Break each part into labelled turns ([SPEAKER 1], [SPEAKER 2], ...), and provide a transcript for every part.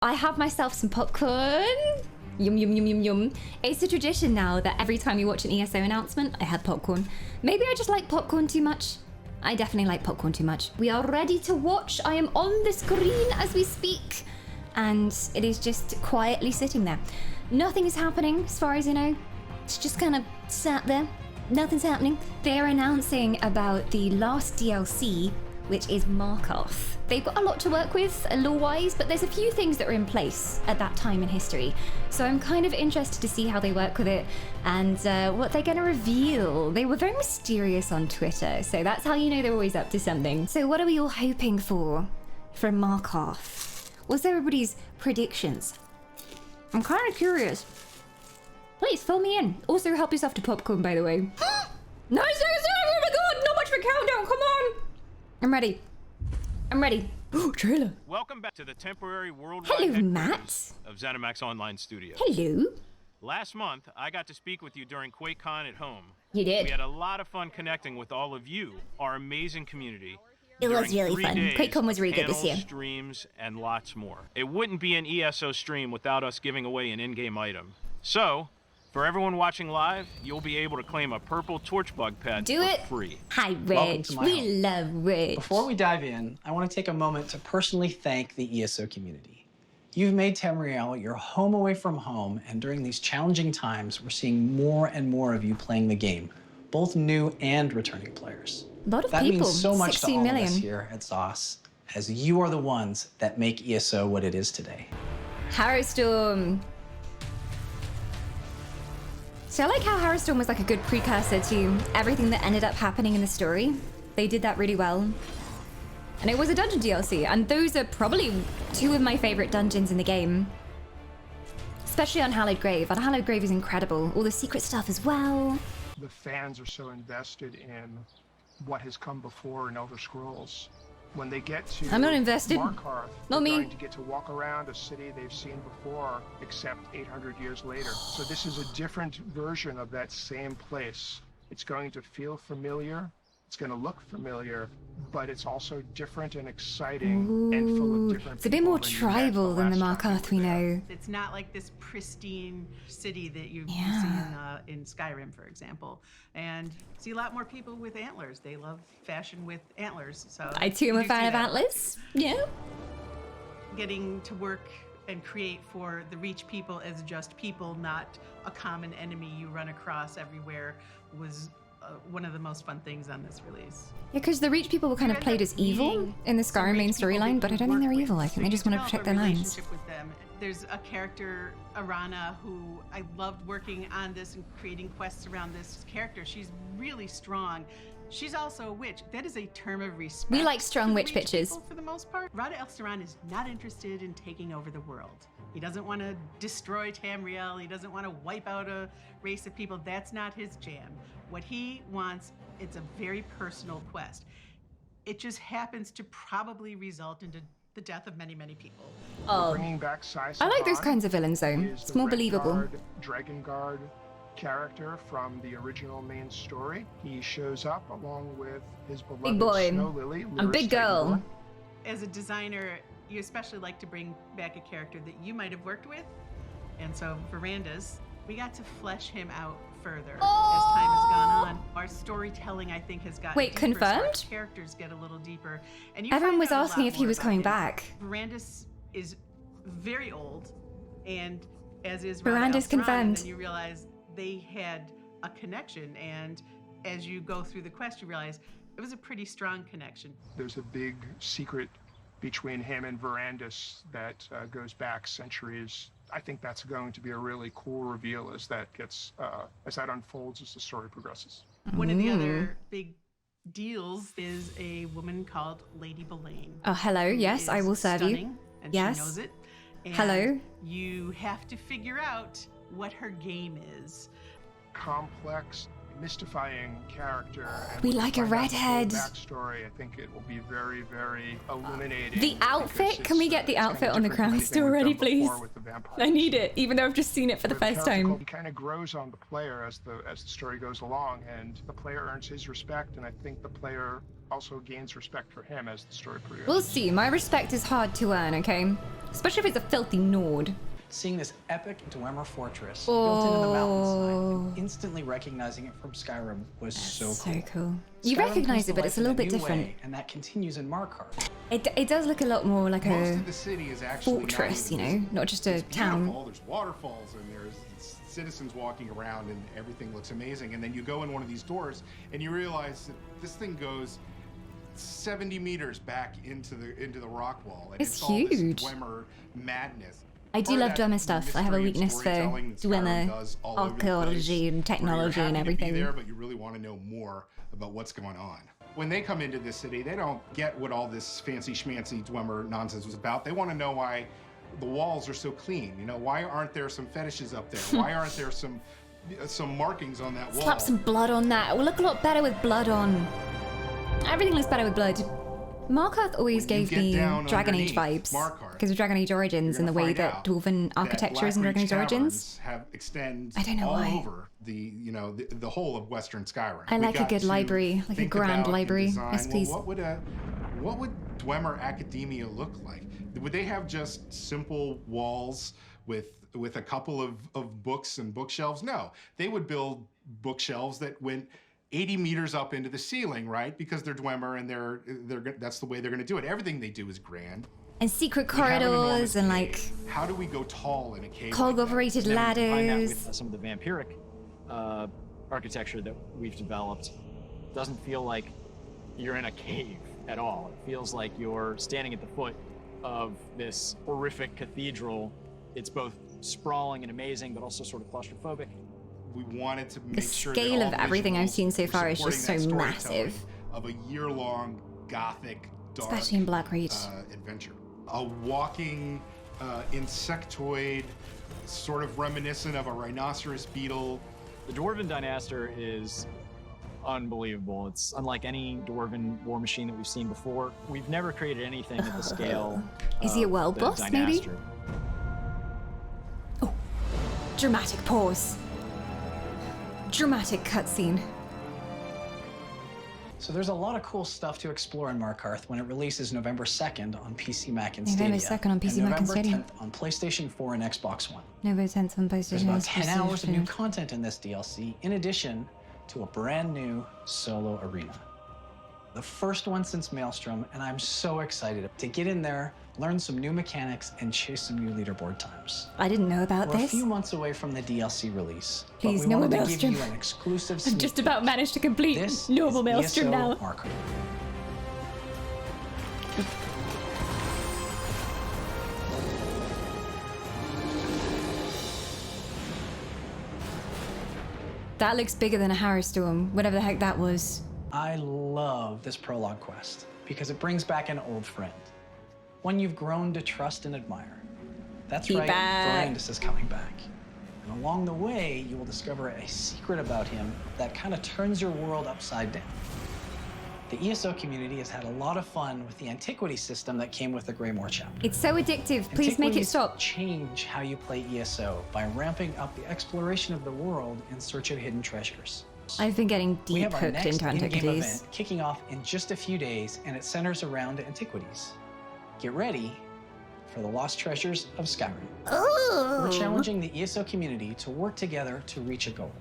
[SPEAKER 1] I have myself some popcorn. Yum, yum, yum, yum, yum. It's a tradition now that every time you watch an ESO announcement, I have popcorn. Maybe I just like popcorn too much. I definitely like popcorn too much. We are ready to watch. I am on the screen as we speak, and it is just quietly sitting there. Nothing is happening as far as you know. It's just kind of sat there. Nothing's happening. They're announcing about the last DLC, which is Markath. They've got a lot to work with lore-wise, but there's a few things that are in place at that time in history. So I'm kind of interested to see how they work with it and what they're gonna reveal. They were very mysterious on Twitter, so that's how you know they're always up to something. So what are we all hoping for from Markath? What's everybody's predictions? I'm kind of curious. Please fill me in. Also help yourself to popcorn, by the way. Nice, oh my god, not much of a countdown, come on! I'm ready. I'm ready. Oh, trailer.
[SPEAKER 2] Welcome back to the temporary worldwide
[SPEAKER 1] Hello, Matt.
[SPEAKER 2] of ZeniMax Online Studios.
[SPEAKER 1] Hello.
[SPEAKER 2] Last month, I got to speak with you during QuakeCon at home.
[SPEAKER 1] You did.
[SPEAKER 2] We had a lot of fun connecting with all of you, our amazing community.
[SPEAKER 1] It was really fun. QuakeCon was really good this year.
[SPEAKER 2] Streams, and lots more. It wouldn't be an ESO stream without us giving away an in-game item. So, for everyone watching live, you'll be able to claim a purple torchbug pet for free.
[SPEAKER 1] Hi, Rich. We love Rich.
[SPEAKER 3] Before we dive in, I want to take a moment to personally thank the ESO community. You've made Tamriel your home away from home, and during these challenging times, we're seeing more and more of you playing the game, both new and returning players.
[SPEAKER 1] A lot of
[SPEAKER 3] that
[SPEAKER 1] people.
[SPEAKER 3] That means so much to
[SPEAKER 1] 16
[SPEAKER 3] all
[SPEAKER 1] million.
[SPEAKER 3] of us here at ZOS, as you are the ones that make ESO what it is today.
[SPEAKER 1] Harrowstorm. So I like how Harrowstorm was like a good precursor to everything that ended up happening in the story. They did that really well. And it was a dungeon DLC, and those are probably two of my favorite dungeons in the game. Especially on Hallowed Grave. And Hallowed Grave is incredible. All the secret stuff as well.
[SPEAKER 4] The fans are so invested in what has come before in Elder Scrolls. When they get to
[SPEAKER 1] I'm not invested.
[SPEAKER 4] Markarth,
[SPEAKER 1] Not me.
[SPEAKER 4] they're going to get to walk around a city they've seen before, except 800 years later. So this is a different version of that same place. It's going to feel familiar, it's going to look familiar, but it's also different and exciting and full of different
[SPEAKER 1] It's a bit more tribal than the Markath we know.
[SPEAKER 5] It's not like this pristine city that you see in Skyrim, for example. And see a lot more people with antlers. They love fashion with antlers. So
[SPEAKER 1] I too am a fan of antlers. Yeah.
[SPEAKER 5] Getting to work and create for the Reach people as just people, not a common enemy you run across everywhere, was one of the most fun things on this release.
[SPEAKER 1] Yeah, because the Reach people were kind of played as evil in the Skyrim main storyline, but I don't think they're evil. I think they just want to protect their lands.
[SPEAKER 5] With them. There's a character, Arana, who I loved working on this and creating quests around this character. She's really strong. She's also a witch. That is a term of respect.
[SPEAKER 1] We like strong witch bitches.
[SPEAKER 5] For the most part, Rada al-Saran is not interested in taking over the world. He doesn't want to destroy Tamriel. He doesn't want to wipe out a race of people. That's not his jam. What he wants, it's a very personal quest. It just happens to probably result into the death of many, many people.
[SPEAKER 1] Oh,
[SPEAKER 4] Bringing back Sai
[SPEAKER 1] I like those
[SPEAKER 4] Saban
[SPEAKER 1] kinds of villains though.
[SPEAKER 4] is
[SPEAKER 1] It's
[SPEAKER 4] the
[SPEAKER 1] more
[SPEAKER 4] Red
[SPEAKER 1] believable.
[SPEAKER 4] Guard, Dragon Guard character from the original main story. He shows up along with his beloved
[SPEAKER 1] Big boy.
[SPEAKER 4] Snow Lily.
[SPEAKER 1] I'm big girl.
[SPEAKER 5] As a designer, you especially like to bring back a character that you might have worked with. And so Veranda's, we got to flesh him out further as time has gone on. Our storytelling, I think, has gotten
[SPEAKER 1] Wait,
[SPEAKER 5] deeper, so our
[SPEAKER 1] confirmed?
[SPEAKER 5] characters get a little deeper. And
[SPEAKER 1] Everyone was
[SPEAKER 5] find out a
[SPEAKER 1] asking
[SPEAKER 5] lot
[SPEAKER 1] if he
[SPEAKER 5] more
[SPEAKER 1] was
[SPEAKER 5] about
[SPEAKER 1] coming
[SPEAKER 5] him.
[SPEAKER 1] back.
[SPEAKER 5] Veranda's is very old, and as is
[SPEAKER 1] Veranda's
[SPEAKER 5] al-Saran,
[SPEAKER 1] confirmed.
[SPEAKER 5] And then you realize they had a connection, and as you go through the quest, you realize it was a pretty strong connection.
[SPEAKER 4] There's a big secret between him and Verandis that goes back centuries. I think that's going to be a really cool reveal as that gets as that unfolds as the story progresses.
[SPEAKER 5] One of the other big deals is a woman called Lady Belaine.
[SPEAKER 1] Oh, hello. Yes, I will serve you.
[SPEAKER 5] Stunning, and
[SPEAKER 1] Yes.
[SPEAKER 5] she knows it. And
[SPEAKER 1] Hello.
[SPEAKER 5] You have to figure out what her game is.
[SPEAKER 4] Complex, mystifying character. And
[SPEAKER 1] We
[SPEAKER 4] when you
[SPEAKER 1] like a
[SPEAKER 4] find out the whole
[SPEAKER 1] redhead.
[SPEAKER 4] backstory, I think it will be very, very illuminating.
[SPEAKER 1] The outfit?
[SPEAKER 4] because
[SPEAKER 1] Can we get the
[SPEAKER 4] it's gonna be
[SPEAKER 1] outfit on the
[SPEAKER 4] different from
[SPEAKER 1] crown
[SPEAKER 4] anything
[SPEAKER 1] store
[SPEAKER 4] we've
[SPEAKER 1] already,
[SPEAKER 4] done before
[SPEAKER 1] please?
[SPEAKER 4] with the vampires.
[SPEAKER 1] I need it, even though I've just seen it for the
[SPEAKER 4] The
[SPEAKER 1] first time.
[SPEAKER 4] character kind of grows on the player as the story goes along, and the player earns his respect, and I think the player also gains respect for him as the story progresses.
[SPEAKER 1] We'll see. My respect is hard to earn, okay? Especially if it's a filthy Nord.
[SPEAKER 3] Seeing this epic Dwemer fortress built into the mountainside
[SPEAKER 1] Oh.
[SPEAKER 3] and instantly recognizing it from Skyrim was so cool.
[SPEAKER 1] So cool. You
[SPEAKER 3] Skyrim
[SPEAKER 1] recognize
[SPEAKER 3] comes
[SPEAKER 1] it,
[SPEAKER 3] to
[SPEAKER 1] but
[SPEAKER 3] life
[SPEAKER 1] it's a
[SPEAKER 3] in
[SPEAKER 1] little bit
[SPEAKER 3] new
[SPEAKER 1] different.
[SPEAKER 3] way, and that continues in Markarth.
[SPEAKER 1] It does look a lot more like
[SPEAKER 6] Most
[SPEAKER 1] a
[SPEAKER 6] of the city is actually not
[SPEAKER 1] fortress, you
[SPEAKER 6] even
[SPEAKER 1] know, not just a
[SPEAKER 6] It's
[SPEAKER 1] town.
[SPEAKER 6] beautiful. There's waterfalls and there's citizens walking around and everything looks amazing. And then you go in one of these doors and you realize that this thing goes 70 meters back into the rock wall. And
[SPEAKER 1] It's
[SPEAKER 6] all this
[SPEAKER 1] huge.
[SPEAKER 6] Dwemer madness.
[SPEAKER 1] I do
[SPEAKER 6] Part of
[SPEAKER 1] love
[SPEAKER 6] that
[SPEAKER 1] Dwemer stuff. I have a
[SPEAKER 6] mystery and
[SPEAKER 1] weakness for
[SPEAKER 6] storytelling that Skyrim
[SPEAKER 1] Dwemer
[SPEAKER 6] does all over the
[SPEAKER 1] archaeology
[SPEAKER 6] place,
[SPEAKER 1] and
[SPEAKER 6] where
[SPEAKER 1] technology
[SPEAKER 6] you're
[SPEAKER 1] and
[SPEAKER 6] happy to be
[SPEAKER 1] everything.
[SPEAKER 6] there, but you really want to know more about what's going on. When they come into this city, they don't get what all this fancy schmancy Dwemer nonsense was about. They want to know why the walls are so clean. You know, why aren't there some fetishes up there? Why aren't there some markings on that wall?
[SPEAKER 1] Slap some blood on that. It will look a lot better with blood on. Everything looks better with blood. Markath always
[SPEAKER 6] When you
[SPEAKER 1] gave
[SPEAKER 6] get
[SPEAKER 1] me
[SPEAKER 6] down
[SPEAKER 1] Dragon Age
[SPEAKER 6] underneath
[SPEAKER 1] vibes
[SPEAKER 6] Markarth,
[SPEAKER 1] because of Dragon Age Origins
[SPEAKER 6] you're
[SPEAKER 1] and the
[SPEAKER 6] gonna
[SPEAKER 1] way
[SPEAKER 6] find
[SPEAKER 1] that
[SPEAKER 6] out
[SPEAKER 1] dwarven architecture is in Dragon
[SPEAKER 6] Blackreach
[SPEAKER 1] Age Origins.
[SPEAKER 6] Caverns extend
[SPEAKER 1] I don't know
[SPEAKER 6] all
[SPEAKER 1] why.
[SPEAKER 6] over the whole of Western Skyrim.
[SPEAKER 1] I
[SPEAKER 6] We
[SPEAKER 1] like a
[SPEAKER 6] got
[SPEAKER 1] good
[SPEAKER 6] to
[SPEAKER 1] library, like a
[SPEAKER 6] think
[SPEAKER 1] grand
[SPEAKER 6] about and
[SPEAKER 1] library.
[SPEAKER 6] design,
[SPEAKER 1] Yes,
[SPEAKER 6] well,
[SPEAKER 1] please.
[SPEAKER 6] what would Dwemer academia look like? Would they have just simple walls with a couple of books and bookshelves? No, they would build bookshelves that went 80 meters up into the ceiling, right? Because they're Dwemer and that's the way they're going to do it. Everything they do is grand.
[SPEAKER 1] And secret
[SPEAKER 6] We have an
[SPEAKER 1] corridors
[SPEAKER 6] enormous
[SPEAKER 1] and
[SPEAKER 6] cave.
[SPEAKER 1] like
[SPEAKER 6] How do we go tall in a cave?
[SPEAKER 1] cog
[SPEAKER 6] like that?
[SPEAKER 1] operated
[SPEAKER 7] Then we combine that
[SPEAKER 1] ladders.
[SPEAKER 7] with some of the vampiric architecture that we've developed. Doesn't feel like you're in a cave at all. It feels like you're standing at the foot of this horrific cathedral. It's both sprawling and amazing, but also sort of claustrophobic.
[SPEAKER 6] We wanted to
[SPEAKER 1] The
[SPEAKER 6] make sure that
[SPEAKER 1] scale
[SPEAKER 6] all
[SPEAKER 1] of
[SPEAKER 6] the
[SPEAKER 1] everything I've
[SPEAKER 6] visuals
[SPEAKER 1] seen so
[SPEAKER 6] were
[SPEAKER 1] far is just so
[SPEAKER 6] supporting that
[SPEAKER 1] massive.
[SPEAKER 6] storytelling of a year-long gothic, dark,
[SPEAKER 1] Especially in Blackreach.
[SPEAKER 6] Adventure. A walking insectoid, sort of reminiscent of a rhinoceros beetle.
[SPEAKER 7] The Dwarven Dynaster is unbelievable. It's unlike any Dwarven war machine that we've seen before. We've never created anything at the scale.
[SPEAKER 1] Is he a
[SPEAKER 7] of
[SPEAKER 1] world
[SPEAKER 7] the
[SPEAKER 1] boss, maybe?
[SPEAKER 7] Dynaster.
[SPEAKER 1] Dramatic pause. Dramatic cutscene.
[SPEAKER 3] So there's a lot of cool stuff to explore in Markarth when it releases November 2nd on PC, Mac, and Stadia.
[SPEAKER 1] November 2nd on PC, Mac, and Stadia.
[SPEAKER 3] November 10th on PlayStation 4 and Xbox One.
[SPEAKER 1] November 10th on
[SPEAKER 3] There's
[SPEAKER 1] PlayStation.
[SPEAKER 3] about 10 hours of new
[SPEAKER 1] PlayStation.
[SPEAKER 3] content in this DLC, in addition to a brand new solo arena. The first one since Maelstrom, and I'm so excited to get in there, learn some new mechanics, and chase some new leaderboard times.
[SPEAKER 1] I didn't know about
[SPEAKER 3] We're a
[SPEAKER 1] this.
[SPEAKER 3] few months away from the DLC release,
[SPEAKER 1] Please,
[SPEAKER 3] but we
[SPEAKER 1] no
[SPEAKER 3] wanted
[SPEAKER 1] more
[SPEAKER 3] to give you
[SPEAKER 1] Maelstrom.
[SPEAKER 3] an exclusive
[SPEAKER 1] I've
[SPEAKER 3] sneak
[SPEAKER 1] just
[SPEAKER 3] peek.
[SPEAKER 1] about managed to complete
[SPEAKER 3] This
[SPEAKER 1] normal
[SPEAKER 3] is
[SPEAKER 1] Maelstrom
[SPEAKER 3] ESO
[SPEAKER 1] now.
[SPEAKER 3] Markarth.
[SPEAKER 1] That looks bigger than a Harrowstorm, whatever the heck that was.
[SPEAKER 3] I love this prologue quest because it brings back an old friend, one you've grown to trust and admire. That's
[SPEAKER 1] Be
[SPEAKER 3] right,
[SPEAKER 1] back.
[SPEAKER 3] Verandis is coming back. And along the way, you will discover a secret about him that kind of turns your world upside down. The ESO community has had a lot of fun with the antiquity system that came with the Greymoor Chapter.
[SPEAKER 1] It's so addictive. Please make it
[SPEAKER 3] Antiquities
[SPEAKER 1] stop.
[SPEAKER 3] Change how you play ESO by ramping up the exploration of the world in search of hidden treasures.
[SPEAKER 1] I've been getting
[SPEAKER 3] We
[SPEAKER 1] deep
[SPEAKER 3] have our
[SPEAKER 1] hooked
[SPEAKER 3] next
[SPEAKER 1] into
[SPEAKER 3] in-game
[SPEAKER 1] antiquities.
[SPEAKER 3] event kicking off in just a few days, and it centers around antiquities. Get ready for the lost treasures of Skyrim. We're challenging the ESO community to work together to reach a goal.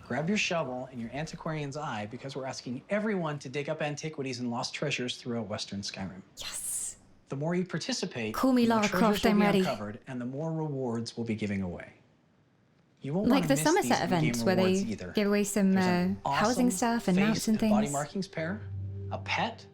[SPEAKER 3] Grab your shovel and your antiquarian's eye because we're asking everyone to dig up antiquities and lost treasures throughout Western Skyrim.
[SPEAKER 1] Yes.
[SPEAKER 3] The more you participate,
[SPEAKER 1] Call me
[SPEAKER 3] the more
[SPEAKER 1] Lara
[SPEAKER 3] treasures
[SPEAKER 1] Croft,
[SPEAKER 3] will
[SPEAKER 1] I'm
[SPEAKER 3] be
[SPEAKER 1] ready.
[SPEAKER 3] uncovered, and the more rewards we'll be giving away. You won't
[SPEAKER 1] Like
[SPEAKER 3] want
[SPEAKER 1] the
[SPEAKER 3] to miss
[SPEAKER 1] Somerset
[SPEAKER 3] these in-game
[SPEAKER 1] event where they
[SPEAKER 3] rewards either.
[SPEAKER 1] give away some
[SPEAKER 3] There's an
[SPEAKER 1] housing
[SPEAKER 3] awesome
[SPEAKER 1] stuff and
[SPEAKER 3] face
[SPEAKER 1] mounts and
[SPEAKER 3] Body
[SPEAKER 1] things.
[SPEAKER 3] markings pair, a pet,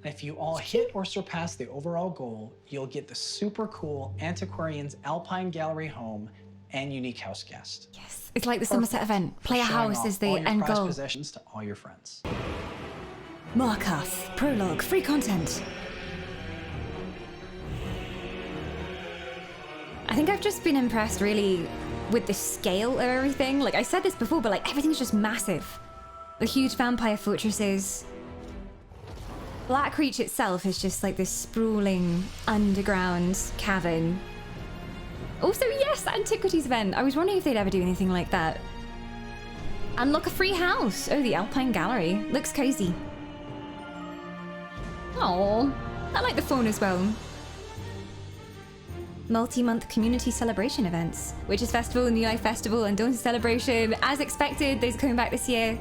[SPEAKER 3] and if you all hit or surpass the overall goal, you'll get the super cool Antiquarian's Alpine Gallery home and unique house guest.
[SPEAKER 1] Yes. It's like the Somerset
[SPEAKER 3] Perfect
[SPEAKER 1] event.
[SPEAKER 3] for
[SPEAKER 1] Play a
[SPEAKER 3] showing
[SPEAKER 1] house
[SPEAKER 3] off
[SPEAKER 1] is the
[SPEAKER 3] all your
[SPEAKER 1] end
[SPEAKER 3] prized
[SPEAKER 1] goal.
[SPEAKER 3] possessions to all your friends.
[SPEAKER 1] Markath. Prologue. Free content. I think I've just been impressed really with the scale of everything. Like I said this before, but like everything's just massive. The huge vampire fortresses. Blackreach itself is just like this sprawling underground cavern. Also, yes, the Antiquities event. I was wondering if they'd ever do anything like that. Unlock a free house. Oh, the Alpine Gallery. Looks cozy. Oh, I like the phone as well. Multi-month community celebration events. Witches Festival, New Life Festival, and Dawn Celebration. As expected, those are coming back this year.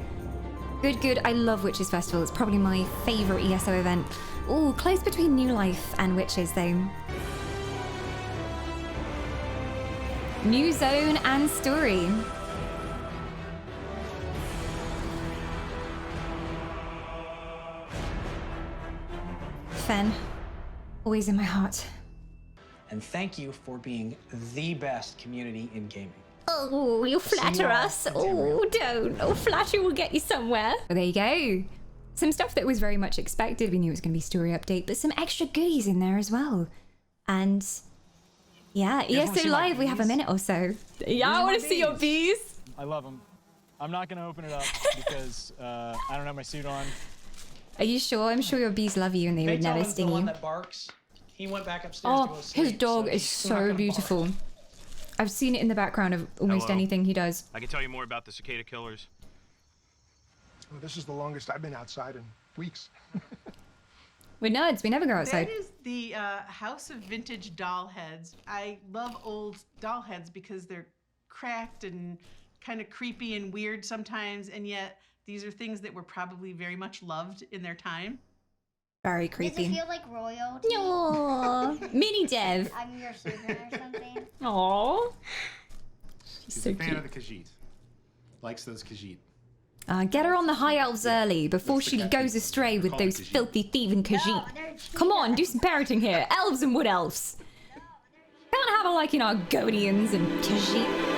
[SPEAKER 1] Good, good. I love Witches Festival. It's probably my favorite ESO event. Oh, close between New Life and Witches, though. New zone and story. Fen, always in my heart.
[SPEAKER 3] And thank you for being the best community in gaming.
[SPEAKER 1] Oh, you'll flatter us. Oh, don't. Oh, flatter will get you somewhere. Well, there you go. Some stuff that was very much expected. We knew it was going to be story update, but some extra goodies in there as well. And yeah, ESO Live, we have a minute or so. Yeah, I want to see your bees.
[SPEAKER 7] I love them. I'm not going to open it up because I don't have my suit on.
[SPEAKER 1] Are you sure? I'm sure your bees love you and they would never sting
[SPEAKER 3] the one
[SPEAKER 1] you.
[SPEAKER 3] that barks. He went back upstairs to go
[SPEAKER 1] Oh,
[SPEAKER 3] sleep,
[SPEAKER 1] his dog
[SPEAKER 3] so
[SPEAKER 1] is
[SPEAKER 3] he's not
[SPEAKER 1] so
[SPEAKER 3] gonna
[SPEAKER 1] beautiful.
[SPEAKER 3] bark.
[SPEAKER 1] I've seen it in the background of almost
[SPEAKER 2] Hello.
[SPEAKER 1] anything he does.
[SPEAKER 2] I can tell you more about the cicada killers.
[SPEAKER 4] Well, this is the longest I've been outside in weeks.
[SPEAKER 1] We're nerds. We never go outside.
[SPEAKER 5] That is the House of Vintage Doll Heads. I love old doll heads because they're cracked and kind of creepy and weird sometimes, and yet these are things that were probably very much loved in their time.
[SPEAKER 1] Very
[SPEAKER 8] Does
[SPEAKER 1] creepy.
[SPEAKER 8] it feel like royalty?
[SPEAKER 1] Aww. Mini Dev.
[SPEAKER 8] I'm your servant or something.
[SPEAKER 1] Aww.
[SPEAKER 6] She's
[SPEAKER 1] So
[SPEAKER 6] a fan
[SPEAKER 1] cute.
[SPEAKER 6] of the Khajiit. Likes those Khajiit.
[SPEAKER 1] Get her on the high elves early before
[SPEAKER 6] That's the
[SPEAKER 1] she
[SPEAKER 6] captain.
[SPEAKER 1] goes astray with
[SPEAKER 6] Call it
[SPEAKER 1] those
[SPEAKER 6] Khajiit.
[SPEAKER 1] filthy thieving Khajiit.
[SPEAKER 8] they're
[SPEAKER 1] Come on, do some parenting here. Elves and wood elves. Can't have her like, you know, Argonians and Khajiit.